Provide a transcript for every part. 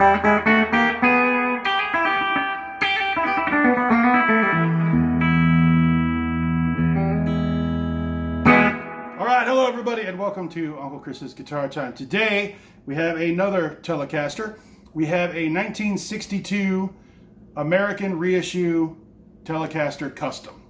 Hello everybody and welcome to Uncle Chris's Guitar Time. Today we have another Telecaster. We have a 1962 American reissue Telecaster Custom.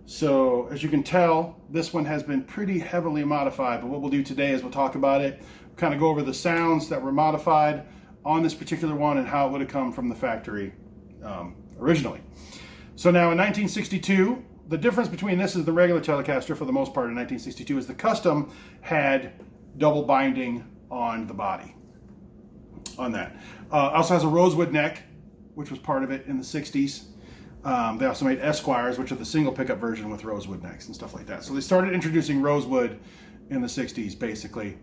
So as you can tell, this one has been pretty heavily modified, but what we'll do today is we'll talk about it, kind of go over the sounds that were modified on this particular one and how it would have come from the factory originally. So now in 1962, the difference between this and the regular Telecaster for the most part in 1962 is the Custom had double binding on the body on that. Also has a rosewood neck, which was part of it in the 60s. They also made Esquires, which are the single pickup version with rosewood necks and stuff like that. So they started introducing rosewood in the 60s, basically,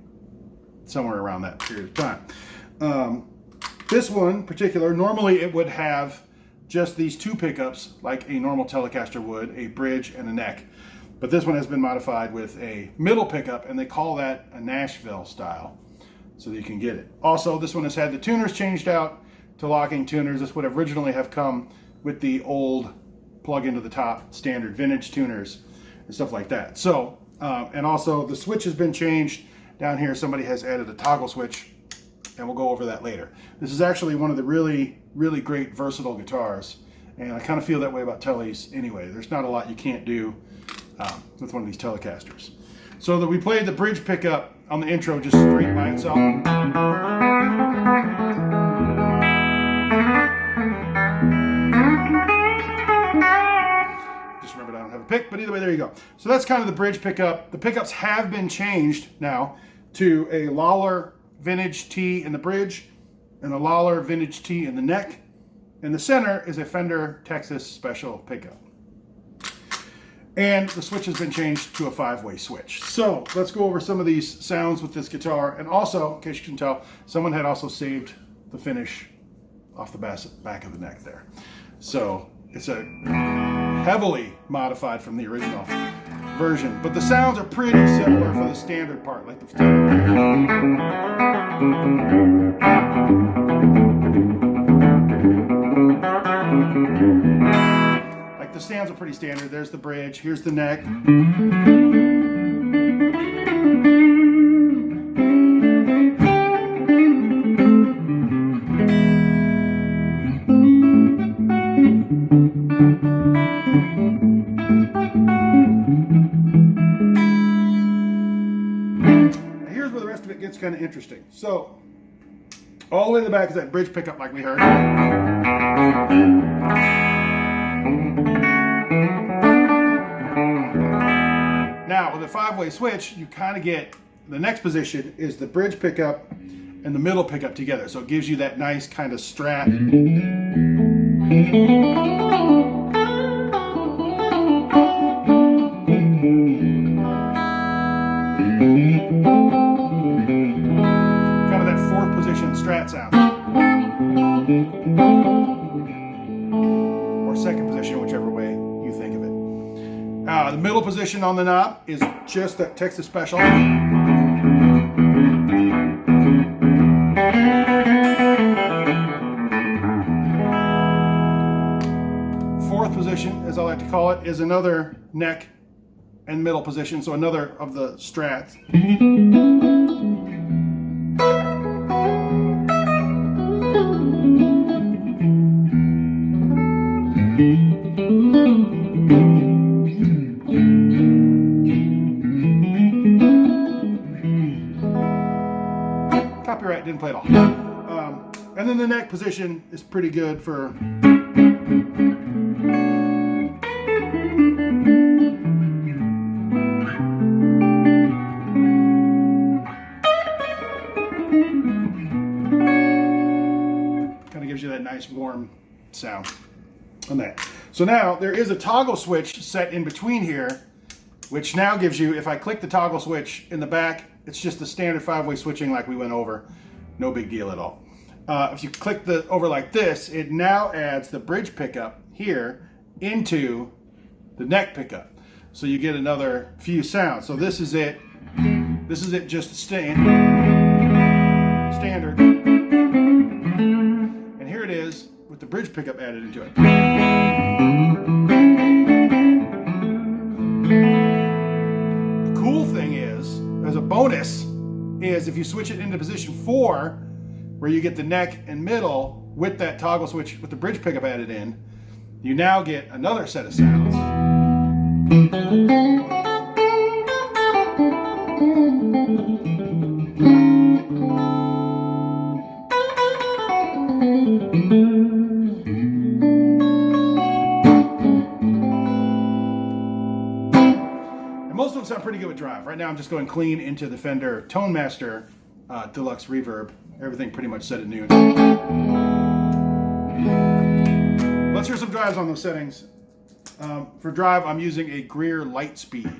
somewhere around that period of time. This one in particular, normally it would have just these two pickups like a normal Telecaster would, a bridge and a neck. But this one has been modified with a middle pickup, and they call that a Nashville style, so that you can get it. Also, this one has had the tuners changed out to locking tuners. This would originally have come with the old plug into the top standard vintage tuners and stuff like that. So, and also the switch has been changed down here. Somebody has added a toggle switch, and we'll go over that later. This is actually one of the really great versatile guitars, and I kind of feel that way about Teles anyway. There's not a lot you can't do with one of these Telecasters. So that we played the bridge pickup on the intro just straight by itself. Just remembered I don't have a pick, but either way, there you go. So that's kind of the bridge pickup. The pickups have been changed now to a Lawler vintage T in the bridge and a Lawler vintage T in the neck. And the center is a Fender Texas Special pickup. And the switch has been changed to a 5-way switch. So let's go over some of these sounds with this guitar. And also, in case you can tell, someone had also saved the finish off the back of the neck there. So it's a heavily modified from the original version, but the sounds are pretty similar for the standard part, like the standard. Like the stands are pretty standard. There's the bridge, here's the neck. It's kind of interesting. So all the way in the back is that bridge pickup like we heard. Now with a 5-way switch, you kind of get the next position is the bridge pickup and the middle pickup together. So it gives you that nice kind of strat. Strat sound, or second position, whichever way you think of it. The middle position on the knob is just that Texas Special. Fourth position, as I like to call it, is another neck and middle position, so another of the strats. Copyright, didn't play it all. And then the neck position is pretty good for kind of gives you that nice warm sound on that. So now there is a toggle switch set in between here, which now gives you, if I click the toggle switch in the back, it's just the standard 5-way switching like we went over. No big deal at all. If you click over like this, it now adds the bridge pickup here into the neck pickup. So you get another few sounds. So this is it. This is it just standard. bridge pickup added into it. The cool thing is, as a bonus, is if you switch it into position 4, where you get the neck and middle with that toggle switch with the bridge pickup added in, you now get another set of sounds. And most of them sound pretty good with drive. Right now I'm just going clean into the Fender Tone Master Deluxe Reverb. Everything pretty much set at noon. Let's hear some drives on those settings. For drive, I'm using a Greer Lightspeed.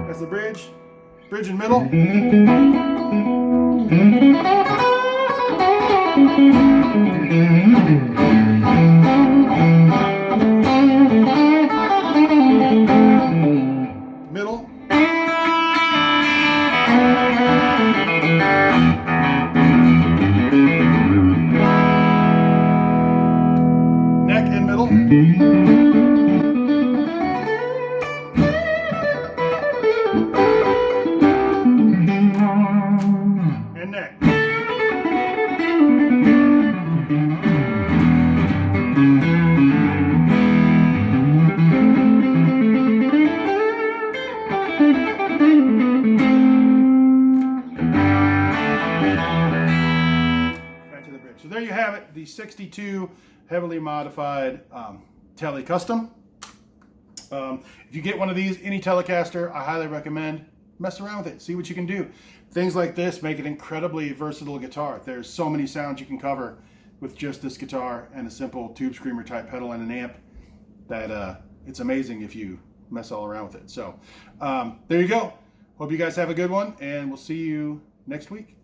That's the bridge and middle. Middle. Neck and middle. And neck. So there you have it, the 62 heavily modified Tele Custom. If you get one of these, any Telecaster, I highly recommend mess around with it, see what you can do. Things like this make an incredibly versatile guitar. There's so many sounds you can cover with just this guitar and a simple tube screamer type pedal and an amp that it's amazing if you mess all around with it. So there you go. Hope you guys have a good one, and we'll see you next week.